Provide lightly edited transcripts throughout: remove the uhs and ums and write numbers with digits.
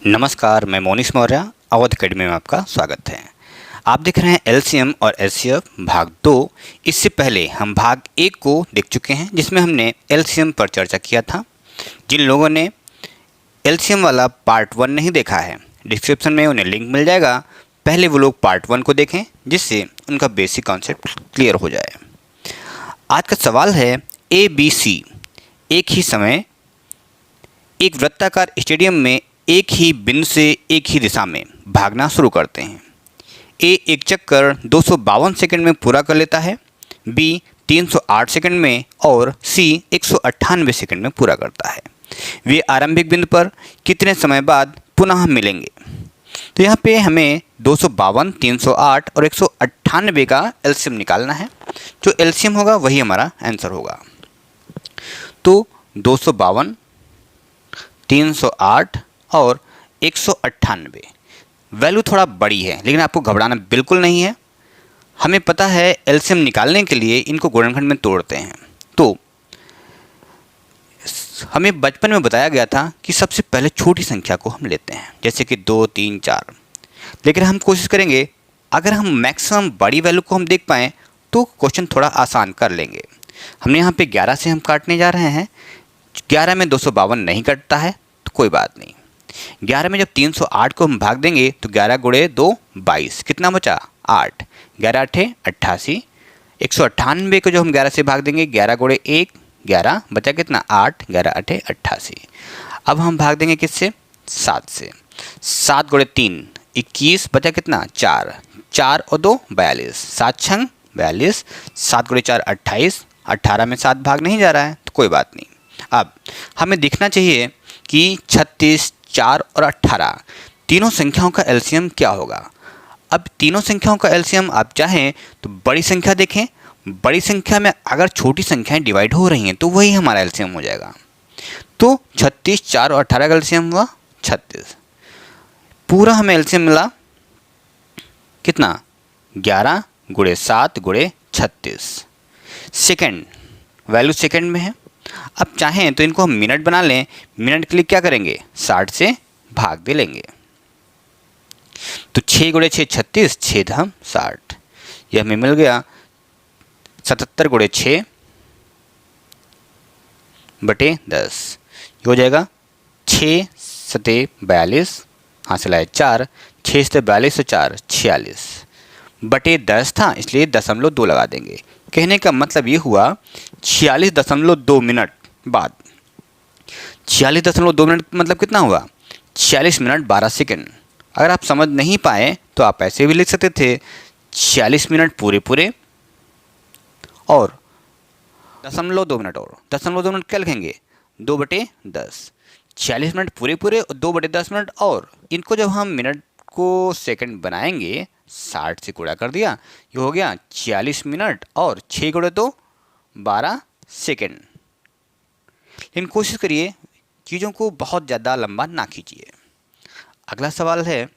नमस्कार, मैं मोनिश मौर्य, अवध अकेडमी में आपका स्वागत है। आप देख रहे हैं एलसीएम और एचसीएफ भाग 2। इससे पहले हम भाग 1 को देख चुके हैं, जिसमें हमने एलसीएम पर चर्चा किया था। जिन लोगों ने एलसीएम वाला पार्ट 1 नहीं देखा है, डिस्क्रिप्शन में उन्हें लिंक मिल जाएगा। पहले वो लोग पार्ट 1 को देखें, जिससे उनका बेसिक कॉन्सेप्ट क्लियर हो जाए। आज का सवाल है ABC एक ही समय एक वृत्ताकार स्टेडियम में एक ही बिंदु से एक ही दिशा में भागना शुरू करते हैं। ए एक चक्कर 252 सेकंड में पूरा कर लेता है, बी 308 सेकंड में और सी 198 सेकंड में पूरा करता है। वे आरंभिक बिंदु पर कितने समय बाद पुनः मिलेंगे? तो यहाँ पे हमें 252, 308 और 198 का एलसीएम निकालना है। जो एलसीएम होगा वही हमारा आंसर होगा। तो 252, 308 और 198 वैल्यू थोड़ा बड़ी है, लेकिन आपको घबराना बिल्कुल नहीं है। हमें पता है एलसीएम निकालने के लिए इनको गुणनखंड में तोड़ते हैं। तो हमें बचपन में बताया गया था कि सबसे पहले छोटी संख्या को हम लेते हैं, जैसे कि 2, 3, 4। लेकिन हम कोशिश करेंगे, अगर हम मैक्सिमम बड़ी वैल्यू को हम देख पाएँ तो क्वेश्चन थोड़ा आसान कर लेंगे। हमने यहाँ पे 11 से हम काटने जा रहे हैं। 11 में 252 नहीं कटता है तो कोई बात नहीं। 11 में जब 308 को हम भाग देंगे तो 11 गुणे 2 22, कितना बचा 8, 11 8 88। 198 को जो हम 11 से भाग देंगे, 11 गुणे 1 11, बचा कितना 8, 11 8 88। अब हम भाग देंगे किससे? 7 से। 7 गुणे 3 21, बचा कितना 4, 4 और 2 42, 7 छंग 42, 7 गुणे 4 28, 18 में 7 भाग नहीं जा रहा है तो कोई बात नहीं। अब हमें दिखना चाहिए कि 36, 4 और 18 तीनों संख्याओं का एलसीएम क्या होगा। अब तीनों संख्याओं का एलसीएम आप चाहें तो बड़ी संख्या देखें। बड़ी संख्या में अगर छोटी संख्याएं डिवाइड हो रही हैं तो वही हमारा एलसीएम हो जाएगा। तो 36, 4 और 18 का एलसीएम हुआ 36। पूरा हमें एलसीएम मिला कितना? 11 गुणे 7 गुणे 36। सेकेंड, वैल्यू सेकेंड में है। अब चाहें तो इनको हम मिनट बना लें। मिनट के लिए क्या करेंगे? 60 से भाग दे लेंगे। तो 6 गुणे 6 36, 6 धाम 60। यह हमें मिल गया 77 गुणे 6 बटे 10। ये हो जाएगा 6 सते 42, हाँ से लाए 4, 6 सते 42 और 4 46 बटे 10 था, इसलिए 0.2 लगा देंगे। कहने का मतलब ये हुआ 46.2 मिनट बाद। 46.2 मिनट मतलब कितना हुआ? 46 मिनट 12 सेकंड। अगर आप समझ नहीं पाए तो आप ऐसे भी लिख सकते थे 46 मिनट पूरे पूरे और 0.2 मिनट, और 0.2 मिनट क्या लिखेंगे? 2 बटे 10। 46 मिनट पूरे पूरे और 2 बटे 10 मिनट, और इनको जब हम मिनट को सेकंड बनाएंगे 60 से गुणा कर दिया, ये हो गया 46 मिनट और 6 गुणे 2 12 सेकेंड। लेकिन कोशिश करिए चीज़ों को बहुत ज़्यादा लंबा ना खींचिए। अगला सवाल है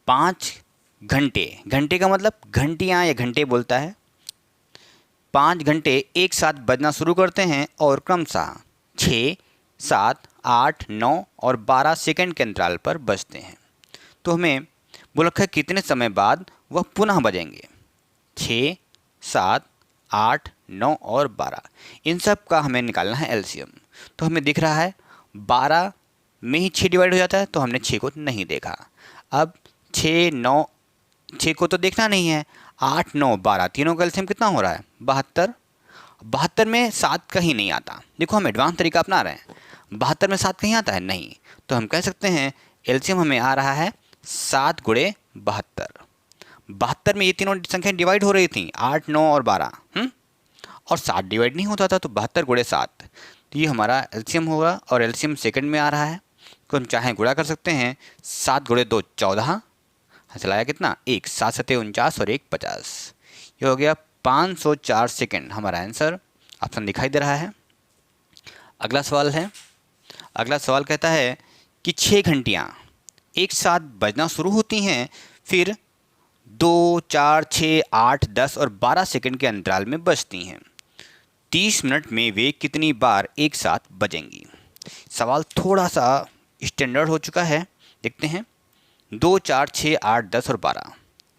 5 घंटे। घंटे का मतलब घंटियाँ या घंटे बोलता है। 5 घंटे एक साथ बजना शुरू करते हैं और क्रमशः 6, 7, 8, 9 और 12 सेकंड के अंतराल पर बजते हैं। तो हमें बोला है कितने समय बाद वह पुनः बजेंगे? 6, 7, 8, 9 और 12, इन सब का हमें निकालना है एलसीएम। तो हमें दिख रहा है 12 में ही 6 डिवाइड हो जाता है, तो हमने 6 को नहीं देखा। अब 6, 9, 6 को तो देखना नहीं है। 8, 9, 12 तीनों का एलसीएम कितना हो रहा है? 72। 72 में 7 कहीं नहीं आता। देखो हम एडवांस तरीका अपना रहे हैं। 72 में 7 कहीं आता है? नहीं। तो हम कह सकते हैं एलसीएम हमें आ रहा है 7 गुणे 72। 72 में ये तीनों संख्याएं डिवाइड हो रही थी, 8, 9 और 12, और 7 डिवाइड नहीं होता था, तो 72 गुणे 7, तो ये हमारा एलसीएम होगा। और एलसीएम सेकंड में आ रहा है, तो हम चाहें गुणा कर सकते हैं। 7 गुणे 2 14, चलाया कितना 1, 7 सते 49 और 1 50। ये हो गया 504 सेकंड। हमारा आंसर ऑप्शन दिखाई दे रहा है। अगला सवाल है, अगला सवाल कहता है कि 6 घंटियाँ एक साथ बजना शुरू होती हैं, फिर 2, 4, 6, 8, 10 और 12 सेकंड के अंतराल में बजती हैं। 30 मिनट में वे कितनी बार एक साथ बजेंगी? सवाल थोड़ा सा स्टैंडर्ड हो चुका है। देखते हैं 2, 4, 6, 8, 10 और 12।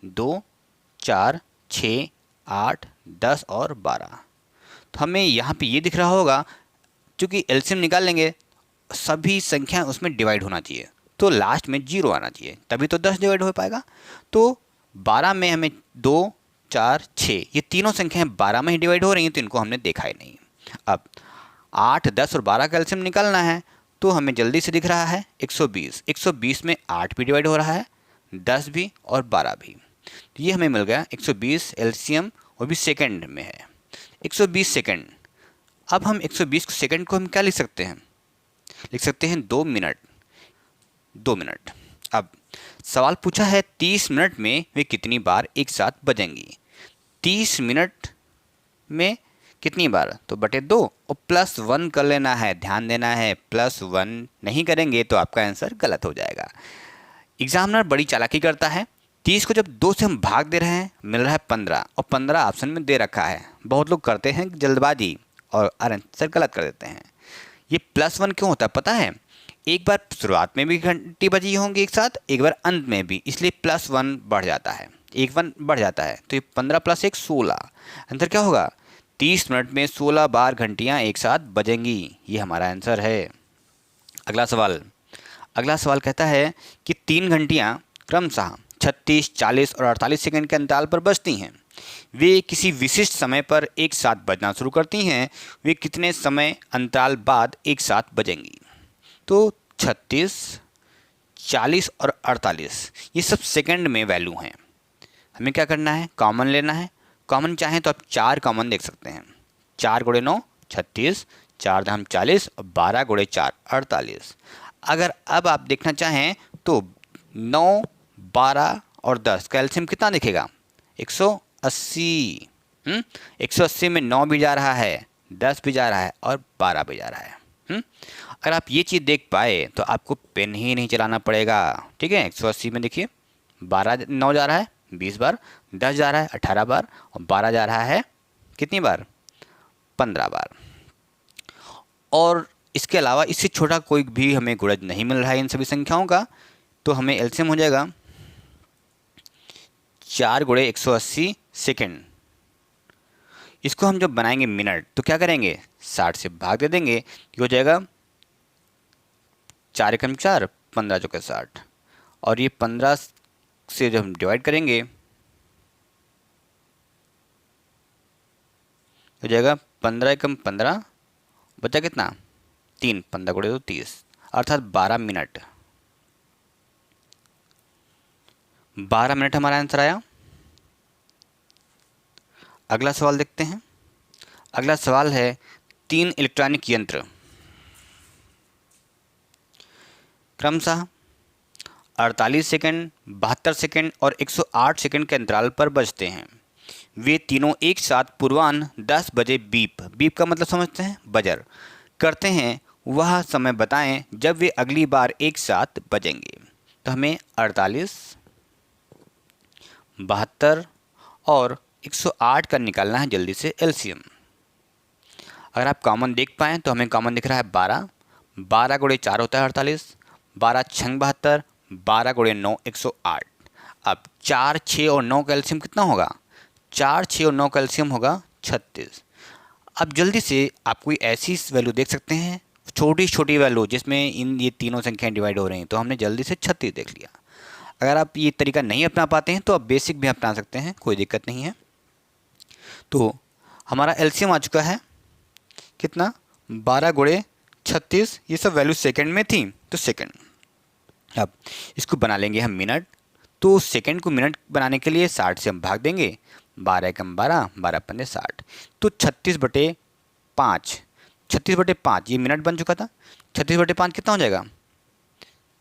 2, 4, 6, 8, 10 और 12। तो हमें यहाँ पे ये दिख रहा होगा, क्योंकि एलसीएम निकाल लेंगे सभी संख्या उसमें डिवाइड होना चाहिए, तो लास्ट में 0 आना चाहिए, तभी तो 10 डिवाइड हो पाएगा। तो 12 में हमें 2, 4, 6 ये तीनों संख्याएं 12 में ही डिवाइड हो रही हैं, तो इनको हमने देखा ही नहीं। अब 8, 10 और 12 का एलसीएम निकालना है, तो हमें जल्दी से दिख रहा है 120। 120 में 8 भी डिवाइड हो रहा है, 10 भी और 12 भी। तो ये हमें मिल गया 120 एलसीएम, वो भी सेकंड में है 120 सेकंड। अब हम 120 सेकंड को हम क्या लिख सकते हैं? लिख सकते हैं 2 मिनट। 2 मिनट। अब सवाल पूछा है 30 मिनट में वे कितनी बार एक साथ बजेंगी। 30 मिनट में कितनी बार, तो बटे 2 और +1 कर लेना है, ध्यान देना है। +1 नहीं करेंगे तो आपका आंसर गलत हो जाएगा। एग्जामिनर बड़ी चालाकी करता है। 30 को जब 2 से हम भाग दे रहे हैं, मिल रहा है 15, और 15 ऑप्शन में दे रखा है। बहुत लोग करते हैं जल्दबाजी और आंसर गलत कर देते हैं। ये +1 क्यों होता है पता है? एक बार शुरुआत में भी घंटी बजी होंगी एक साथ, एक बार अंत में भी, इसलिए +1 बढ़ जाता है, एक 1 बढ़ जाता है। तो ये 15 + 1 16। आंसर क्या होगा? 30 मिनट में 16 बार घंटियाँ एक साथ बजेंगी। ये हमारा आंसर है। अगला सवाल। अगला सवाल कहता है कि 3 घंटियाँ क्रमशः 36, 40 और 48 सेकंड के अंतराल पर बजती हैं। वे किसी विशिष्ट समय पर एक साथ बजना शुरू करती हैं। वे कितने समय अंतराल बाद एक साथ बजेंगी? तो 36, 40 और 48 ये सब सेकंड में वैल्यू हैं। हमें क्या करना है? कॉमन लेना है। कॉमन चाहें तो आप 4 कॉमन देख सकते हैं। 4 × 9 36, 4 धाम 40 और 12 × 4 48। अगर अब आप देखना चाहें तो 9, 12 और 10 का एलसीएम कितना दिखेगा? 180। 180 में 9 भी जा रहा है, 10 भी जा रहा है और 12 भी जा रहा है। अगर आप ये चीज़ देख पाए तो आपको पेन ही नहीं चलाना पड़ेगा। ठीक है, 180 में देखिए 12 9 जा रहा है 20 बार, 10 जा रहा है 18 बार और 12 जा रहा है कितनी बार? 15 बार। और इसके अलावा इससे छोटा कोई भी हमें गुणज नहीं मिल रहा है इन सभी संख्याओं का, तो हमें एलसीएम हो जाएगा 4 × 180 सेकेंड। इसको हम जब बनाएंगे मिनट तो क्या करेंगे? 60 से भाग दे देंगे, ये हो जाएगा 4 × 4 15 × 60। और ये 15 से जब हम डिवाइड करेंगे हो जाएगा 15 × 15 बचा कितना? 3, 15 × 2 30, अर्थात 12 मिनट। 12 मिनट हमारा आंसर आया। अगला सवाल देखते हैं। अगला सवाल है 3 इलेक्ट्रॉनिक यंत्र क्रमशः 48 सेकंड, 72 सेकंड और 108 सेकंड के अंतराल पर बजते हैं। वे तीनों एक साथ पूर्वाह्न 10 बजे बीप, बीप का मतलब समझते हैं, बजर करते हैं। वह समय बताएं जब वे अगली बार एक साथ बजेंगे। तो हमें 48, 72 और 108 का निकालना है जल्दी से एलसीएम। अगर आप कॉमन देख पाएँ तो हमें कॉमन दिख रहा है 12, 12 × 4 होता है 48, 12 × 6 72, 12 × 9 108। अब 4, 6 और 9 का एलसीएम कितना होगा? 4, 6 और 9 का एलसीएम होगा 36। अब जल्दी से आप कोई ऐसी वैल्यू देख सकते हैं, छोटी छोटी वैल्यू जिसमें ये तीनों संख्याएं डिवाइड हो रही हैं, तो हमने जल्दी से 36 देख लिया। अगर आप ये तरीका नहीं अपना पाते हैं तो आप बेसिक भी अपना सकते हैं, कोई दिक्कत नहीं है। तो हमारा एलसीएम आ चुका है कितना? 12 × 36। ये सब वैल्यू सेकंड में थी तो सेकंड। अब इसको बना लेंगे हम मिनट। तो सेकंड को मिनट बनाने के लिए 60 से हम भाग देंगे, 12 × 12, 12 × 15 60। तो 36/5, 36/5 ये मिनट बन चुका था। 36/5 कितना हो जाएगा?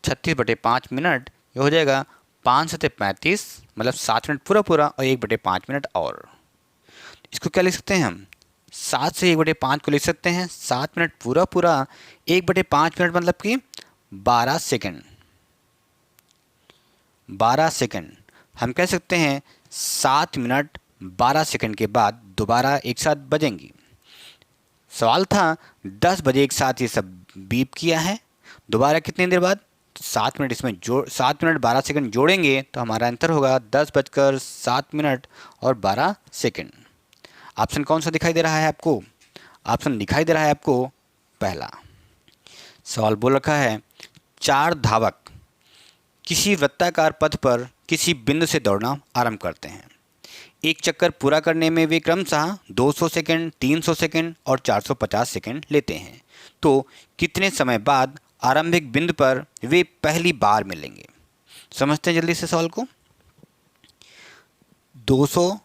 36/5 मिनट ये हो जाएगा 5 × 35, मतलब 7 मिनट पूरा पूरा और 1/5 मिनट। और इसको क्या लिख सकते हैं हम? 7 से 1/5 को लिख सकते हैं 7 मिनट पूरा पूरा, 1/5 मिनट मतलब कि 12 सेकंड। 12 सेकंड हम कह सकते हैं 7 मिनट 12 सेकंड के बाद दोबारा एक साथ बजेंगी। सवाल था 10 बजे एक साथ ये सब बीप किया है, दोबारा कितनी देर बाद? 7 मिनट इसमें 7 मिनट 12 सेकंड जोड़ेंगे तो हमारा आंसर होगा 10 बजकर 7 मिनट और 12 सेकंड। ऑप्शन कौन सा दिखाई दे रहा है आपको? ऑप्शन दिखाई दे रहा है आपको पहला। सवाल बोल रखा है 4 धावक किसी वृत्ताकार पथ पर किसी बिंदु से दौड़ना आरंभ करते हैं। एक चक्कर पूरा करने में वे क्रमशः 200 सेकंड, 300 सेकंड और 450 सेकंड लेते हैं। तो कितने समय बाद आरंभिक बिंदु पर वे पहली बार मिलेंगे? समझते हैं जल्दी से सवाल को। 200,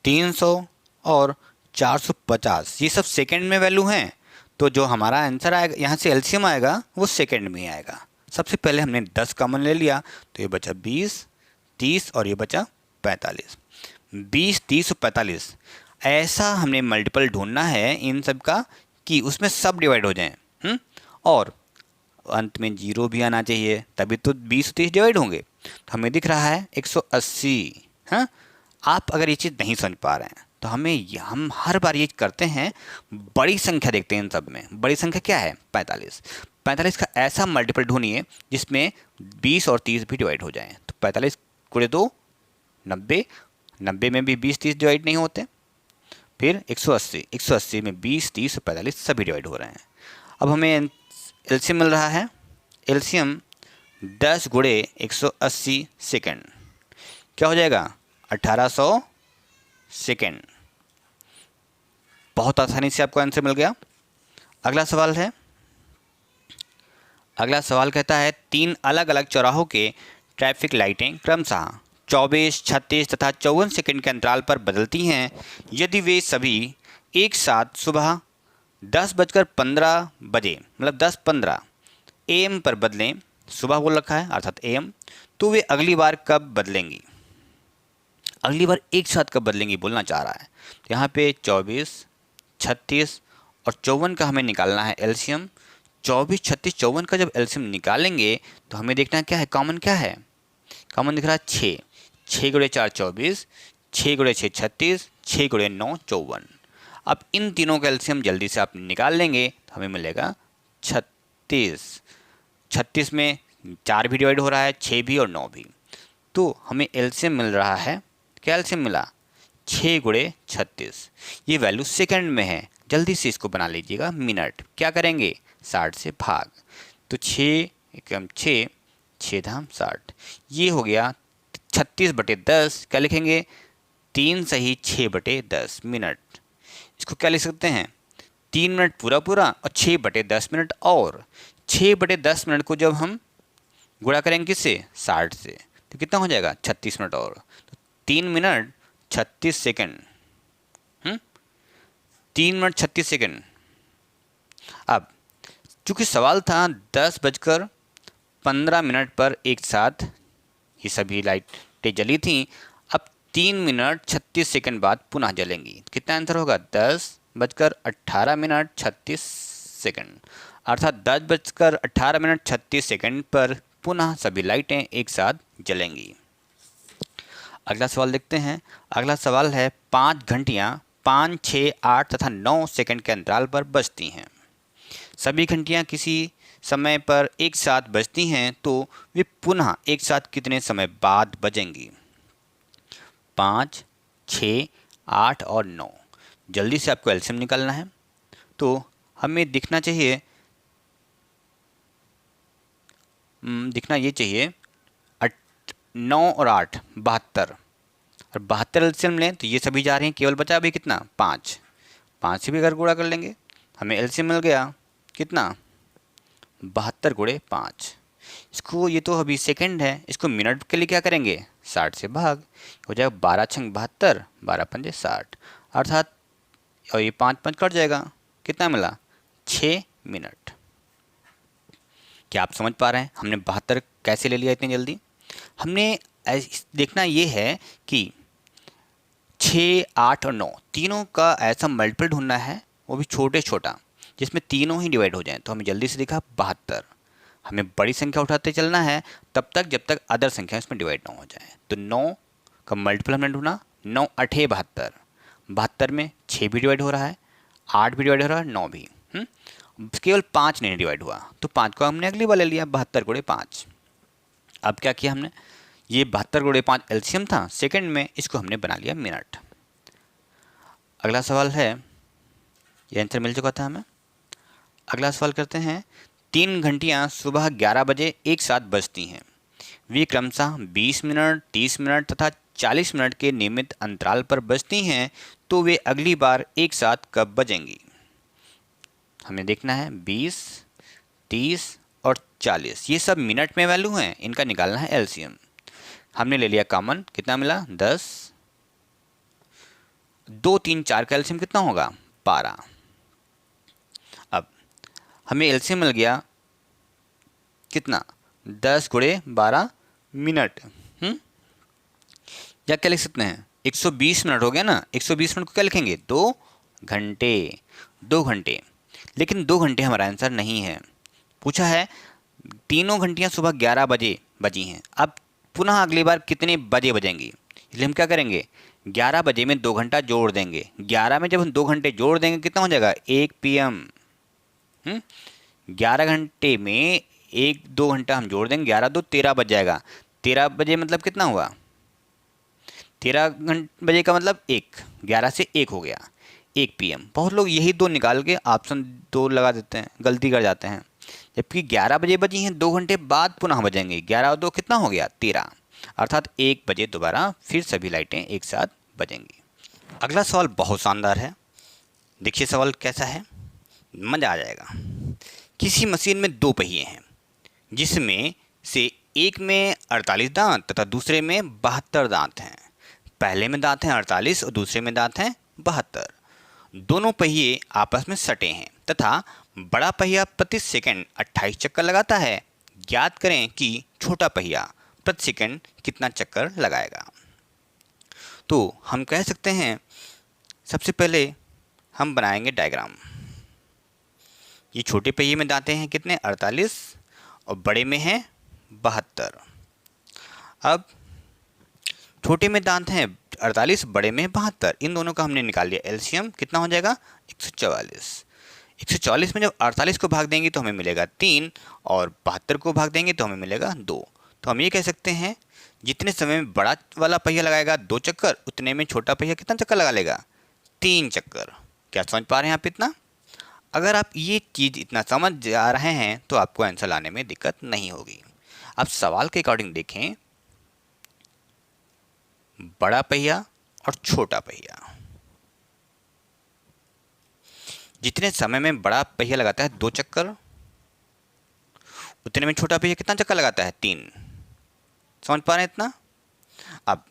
300 और 450 ये सब सेकंड में वैल्यू हैं, तो जो हमारा आंसर आएगा यहाँ से एलसीएम आएगा वो सेकंड में ही आएगा। सबसे पहले हमने 10 कॉमन ले लिया तो ये बचा 20, 30 और ये बचा 45। 20, 30 और 45 ऐसा हमने मल्टीपल ढूंढना है इन सब का कि उसमें सब डिवाइड हो जाएं। और अंत में जीरो भी आना चाहिए, तभी तो 20 30 डिवाइड होंगे। तो हमें दिख रहा है 180। हाँ, आप अगर ये चीज़ नहीं समझ पा रहे हैं तो हम हर बार ये करते हैं, बड़ी संख्या देखते हैं इन सब में। बड़ी संख्या क्या है? 45। 45 का ऐसा मल्टीपल ढूंढिए जिसमें 20 और 30 भी डिवाइड हो जाए। तो 45 गुणे 2 90, 90 में भी 20 30 डिवाइड नहीं होते। फिर 180, 180 में 20 30 और 45 सभी डिवाइड हो रहे हैं। अब हमें एलसीएम मिल रहा है। एलसीएम 10 गुणे 180 सेकेंड क्या हो जाएगा? 1800 सेकेंड। बहुत आसानी से आपको आंसर मिल गया। अगला सवाल है, अगला सवाल कहता है 3 अलग अलग चौराहों के ट्रैफिक लाइटें क्रमशः 24, 36 तथा 54 सेकंड के अंतराल पर बदलती हैं। यदि वे सभी एक साथ सुबह 10:15 बजे मतलब 10:15 AM पर बदलें, सुबह बोल रखा है अर्थात AM, तो वे अगली बार कब बदलेंगी? अगली बार एक साथ कब बदलेंगी बोलना चाह रहा है। तो यहाँ पे 24, 36 और 54 का हमें निकालना है एलसीएम। 24, 36, 54 का जब एलसीएम निकालेंगे तो हमें देखना है क्या है, कॉमन क्या है? कॉमन दिख रहा है 6। 6 गुणे 4 24, 6 गुणे 6 36, 6 गुणे 9 54। अब इन तीनों का एलसीएम जल्दी से आप निकाल लेंगे तो हमें मिलेगा 36। 36 में 4 भी डिवाइड हो रहा है, 6 भी और 9 भी। तो हमें एलसीएम मिल रहा है, क्या एलसीएम मिला? 6 गुणे 36। ये वैल्यू सेकंड में है, जल्दी से इसको बना लीजिएगा मिनट। क्या करेंगे? 60 से भाग। तो 6 एकम 6, 6 धाम 60। ये हो गया 36/10। क्या लिखेंगे? 3 सही 6/10 मिनट। इसको क्या लिख सकते हैं? 3 मिनट पूरा पूरा और 6/10 मिनट। और 6/10 मिनट को जब हम गुणा करेंगे किससे? 60 से, तो कितना हो जाएगा? 36 मिनट। और तो 3 मिनट 36 सेकंड। 3 minute 36 second. अब चूंकि सवाल था 10:15 पर एक साथ ये सभी लाइटें जली थी, अब 3 मिनट 36 सेकंड बाद पुनः जलेंगी। कितना आंसर होगा? 10:18 36 सेकंड। अर्थात 10:18 36 सेकंड पर पुनः सभी लाइटें एक साथ जलेंगी। अगला सवाल देखते हैं। अगला सवाल है 5 घंटियाँ 5, 6, 8 तथा 9 सेकंड के अंतराल पर बजती हैं। सभी घंटियाँ किसी समय पर एक साथ बजती हैं, तो वे पुनः एक साथ कितने समय बाद बजेंगी? 5, 6, 8 और 9। जल्दी से आपको एलसीएम निकालना है। तो हमें दिखना चाहिए, दिखना ये चाहिए 9 और 8 72, और 72 एलसीएम लें तो ये सभी जा रहे हैं, केवल बचा अभी कितना? 5। 5 से भी अगर गुणा कर लेंगे हमें एलसीएम मिल गया कितना? 72 गुणे 5। इसको, ये तो अभी सेकंड है, इसको मिनट के लिए क्या करेंगे? 60 से भाग। हो जाएगा 12 छंग 72, 12 पंजे 60। अर्थात और ये 5 5 कट जाएगा, कितना मिला? 6 मिनट। क्या आप समझ पा रहे हैं हमने 72 कैसे ले लिया इतनी जल्दी? हमने देखना ये है कि 6, 8 और 9 तीनों का ऐसा मल्टीपल ढूंढना है, वो भी छोटे छोटा, जिसमें तीनों ही डिवाइड हो जाएं। तो हमें जल्दी से दिखा 72। हमें बड़ी संख्या उठाते चलना है तब तक जब तक अदर संख्या इसमें डिवाइड ना हो जाए। तो 9 का मल्टीपल हमने ढूंढा, 9 8 72। 72 में 6 भी डिवाइड हो रहा है, 8 भी डिवाइड हो रहा है, 9 भी। केवल 5 नहीं डिवाइड हुआ, तो 5 को हमने अगली बार ले लिया, 72 गुणे 5। अब क्या किया हमने, ये 72 गुणे 5 एलसीएम था सेकंड में, इसको हमने बना लिया मिनट। अगला सवाल है, ये आंसर मिल चुका था हमें। अगला सवाल करते हैं, 3 घंटियाँ सुबह 11 बजे एक साथ बजती हैं, वे क्रमशः 20 मिनट, 30 मिनट तथा 40 मिनट के नियमित अंतराल पर बजती हैं, तो वे अगली बार एक साथ कब बजेंगी। हमें देखना है 20, 30 और 40, ये सब मिनट में वैल्यू हैं, इनका निकालना है एलसीएम। हमने ले लिया कॉमन, कितना मिला 10, 2, 3, 4 का एलसीएम कितना होगा 12। अब हमें एलसीएम मिल गया कितना 10 गुणे 12 मिनट। या क्या लिख सकते हैं 120 मिनट हो गया ना, 120 मिनट को क्या लिखेंगे 2 घंटे, 2 घंटे। लेकिन 2 घंटे हमारा आंसर नहीं है, पूछा है तीनों घंटियां सुबह 11 बजे बजी हैं, अब पुनः अगली बार कितने बजे बजेंगी, इसलिए हम क्या करेंगे 11 बजे में 2 घंटा जोड़ देंगे, 11 में जब हम 2 घंटे जोड़ देंगे कितना हो जाएगा 1 PM। 11 घंटे में 1-2 घंटा हम जोड़ देंगे, 11 2 13 बज जाएगा, 13 बजे मतलब कितना हुआ 13 बजे का मतलब 1, 11 से 1 हो गया 1 PM। बहुत लोग यही 2 निकाल के ऑप्शन 2 लगा देते हैं, गलती कर जाते हैं, जबकि 11 बजे बजी हैं, 2 घंटे बाद पुनः बजेंगे, 11 और 2 कितना हो गया 13, अर्थात 1 बजे दोबारा फिर सभी लाइटें एक साथ बजेंगी। अगला सवाल बहुत शानदार है, देखिए सवाल कैसा है, मज़ा आ जाएगा। किसी मशीन में 2 पहिए हैं, जिसमें से एक में 48 दांत तथा दूसरे में 72 दांत हैं। पहले में दांत हैं 48 और दूसरे में दांत हैं 72। दोनों पहिए आपस में सटे हैं तथा बड़ा पहिया प्रति सेकंड 28 चक्कर लगाता है। ज्ञात करें कि छोटा पहिया प्रति सेकंड कितना चक्कर लगाएगा। तो हम कह सकते हैं, सबसे पहले हम बनाएंगे डायग्राम। ये छोटे पहिए में दांतें हैं कितने 48 और बड़े में हैं 72। अब छोटे में दांत हैं 48, बड़े में 72, इन दोनों का हमने निकाल लिया एलसीएम, कितना हो जाएगा 144। 144 में जब 48 को भाग देंगे तो हमें मिलेगा 3 और 72 को भाग देंगे तो हमें मिलेगा 2। तो हम ये कह सकते हैं जितने समय में बड़ा वाला पहिया लगाएगा 2 चक्कर, उतने में छोटा पहिया कितना चक्कर लगा लेगा 3 चक्कर। क्या समझ पा रहे हैं आप इतना? अगर आप ये चीज़ इतना समझ जा रहे हैं तो आपको आंसर लाने में दिक्कत नहीं होगी। अब सवाल के अकॉर्डिंग देखें, बड़ा पहिया और छोटा पहिया, जितने समय में बड़ा पहिया लगाता है 2 चक्कर, उतने में छोटा पहिया कितना चक्कर लगाता है 3। समझ पा रहे हैं इतना? अब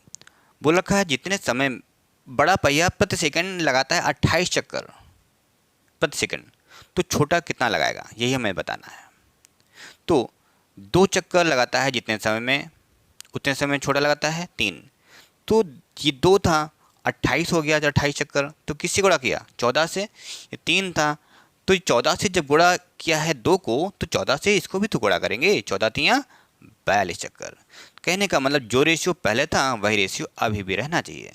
बोल रखा है जितने समय बड़ा पहिया प्रति सेकंड लगाता है 28 चक्कर प्रति सेकंड, तो छोटा कितना लगाएगा यही हमें बताना है। तो 2 चक्कर लगाता है जितने समय में, उतने समय में छोटा लगाता है 3। तो ये 2 था, 28 हो गया, 28 चक्कर, तो किससे गुणा किया 14 से। ये 3 था, तो 14 से जब गुणा किया है 2 को, तो 14 से इसको भी तो गुणा करेंगे, 14 3 42 चक्कर। कहने का मतलब जो रेशियो पहले था वही रेशियो अभी भी रहना चाहिए।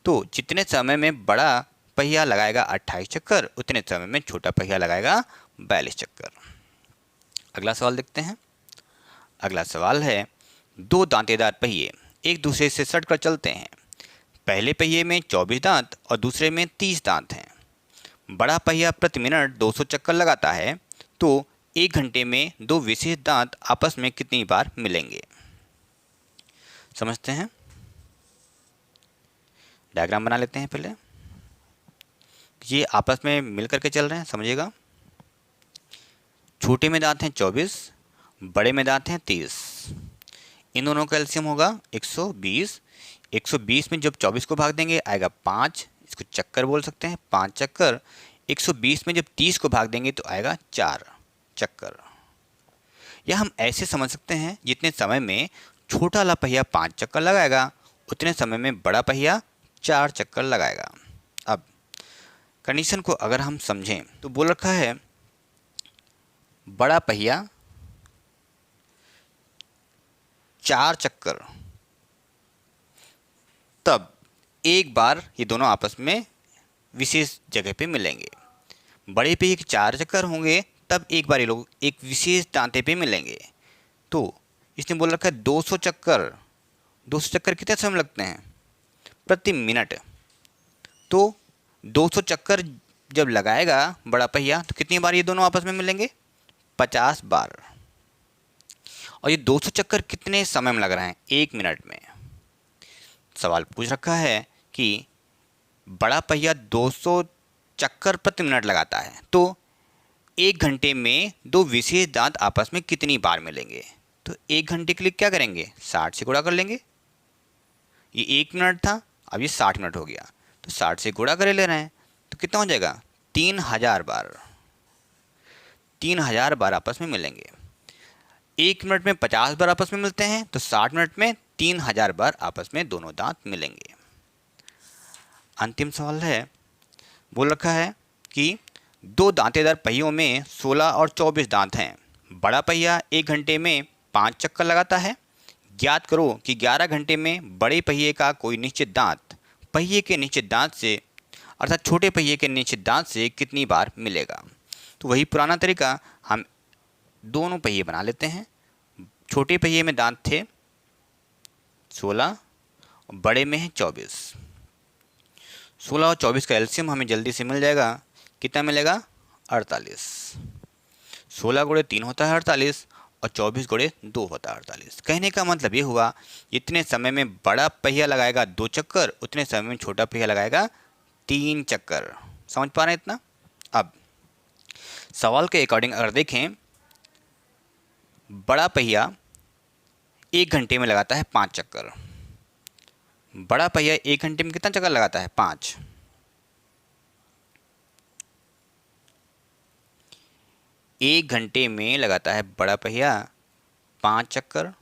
तो जितने समय में बड़ा पहिया लगाएगा 28 चक्कर, उतने समय में छोटा पहिया लगाएगा 42 चक्कर। अगला सवाल देखते हैं। अगला सवाल है, 2 दांतेदार पहिए एक दूसरे से सटकर चलते हैं। पहले पहिए में 24 दांत और दूसरे में 30 दांत हैं। बड़ा पहिया प्रति मिनट 200 चक्कर लगाता है, तो 1 घंटे में 2 विशेष दांत आपस में कितनी बार मिलेंगे। समझते हैं, डायग्राम बना लेते हैं पहले। ये आपस में मिल करके चल रहे हैं, समझिएगा। छोटे में दांत हैं 24, बड़े में दांत हैं 30। इन दोनों का एलसीएम होगा 120। 120 में जब 24 को भाग देंगे आएगा 5, इसको चक्कर बोल सकते हैं, 5 चक्कर। 120 में जब 30 को भाग देंगे तो आएगा 4 चक्कर। या हम ऐसे समझ सकते हैं, जितने समय में छोटा वाला पहिया 5 चक्कर लगाएगा, उतने समय में बड़ा पहिया 4 चक्कर लगाएगा। अब कंडीशन को अगर हम समझें तो बोल रखा है बड़ा पहिया 4 चक्कर, तब एक बार ये दोनों आपस में विशेष जगह पे मिलेंगे। बड़े पहिए के 4 चक्कर होंगे तब एक बार ये लोग एक विशेष दांते पे मिलेंगे। तो इसने बोल रखा है 200 चक्कर। 200 चक्कर कितने समय लगते हैं? प्रति मिनट। तो 200 चक्कर जब लगाएगा बड़ा पहिया तो कितनी बार ये दोनों आपस में मिलेंगे? 50 बार। और ये 200 चक्कर कितने समय में लग रहे हैं? 1 मिनट में। सवाल पूछ रखा है कि बड़ा पहिया 200 चक्कर प्रति मिनट लगाता है, तो 1 घंटे में दो विशेष दांत आपस में कितनी बार मिलेंगे? तो 1 घंटे के लिए क्या करेंगे? 60 से गुणा कर लेंगे। ये 1 मिनट था, अब ये 60 मिनट हो गया, तो 60 से गुणा करे ले रहे हैं, तो कितना हो जाएगा? 3000 बार। 3000 बार आपस में मिलेंगे। 1 मिनट में 50 बार आपस में मिलते हैं, तो 60 मिनट में 3000 बार आपस में दोनों दांत मिलेंगे। अंतिम सवाल है, बोल रखा है कि दो दांतेदार पहियों में 16 और 24 दांत हैं। बड़ा पहिया 1 घंटे में 5 चक्कर लगाता है। ज्ञात करो कि 11 घंटे में बड़े पहिए का कोई निश्चित दांत पहिए के निश्चित दांत से अर्थात छोटे पहिए के निश्चित दांत से कितनी बार मिलेगा? तो वही पुराना तरीका, हम दोनों पहिए बना लेते हैं। छोटे पहिए में दांत थे 16 और बड़े में है 24। 16 और 24 का एलसीएम हमें जल्दी से मिल जाएगा। कितना मिलेगा? 48। 16 गुणे 3 होता है 48 और 24 गुणे 2 होता है 48। कहने का मतलब ये हुआ, इतने समय में बड़ा पहिया लगाएगा 2 चक्कर, उतने समय में छोटा पहिया लगाएगा 3 चक्कर। समझ पा रहे हैं इतना? अब सवाल के अकॉर्डिंग अगर देखें, बड़ा पहिया 1 घंटे में लगाता है 5 चक्कर। बड़ा पहिया 1 घंटे में कितना चक्कर लगाता है? 5। एक घंटे में लगाता है बड़ा पहिया 5 चक्कर,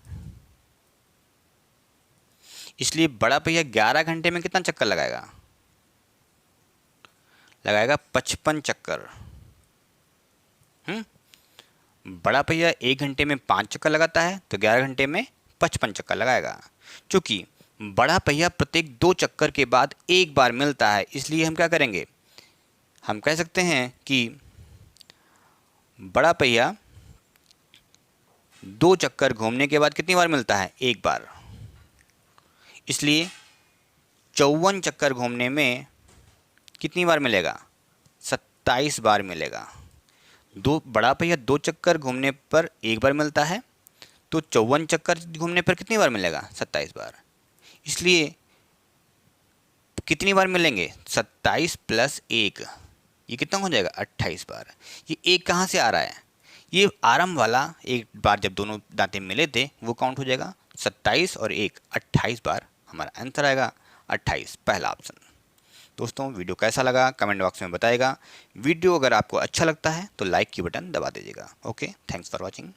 इसलिए बड़ा पहिया 11 घंटे में कितना चक्कर लगाएगा? लगाएगा 55 चक्कर। बड़ा पहिया 1 घंटे में 5 चक्कर लगाता है, तो 11 घंटे में 55 चक्कर लगाएगा। चूंकि बड़ा पहिया प्रत्येक 2 चक्कर के बाद एक बार मिलता है, इसलिए हम क्या करेंगे? हम कह सकते हैं कि बड़ा पहिया 2 चक्कर घूमने के बाद कितनी बार मिलता है? एक बार। इसलिए 54 चक्कर घूमने में कितनी बार मिलेगा? 27 बार मिलेगा। बड़ा पहिया 2 चक्कर घूमने पर एक बार मिलता है, तो 54 चक्कर घूमने पर कितनी बार मिलेगा? 27 बार। इसलिए कितनी बार मिलेंगे? 27 + 1, ये कितना हो जाएगा? 28 बार। ये एक कहाँ से आ रहा है? ये आरंभ वाला एक बार जब दोनों दांतें मिले थे वो काउंट हो जाएगा। 27 और 1 28 बार हमारा आंसर आएगा 28, पहला ऑप्शन। दोस्तों, वीडियो कैसा लगा कमेंट बॉक्स में बताएगा। वीडियो अगर आपको अच्छा लगता है तो लाइक की बटन दबा दीजिएगा। Okay, thanks for watching.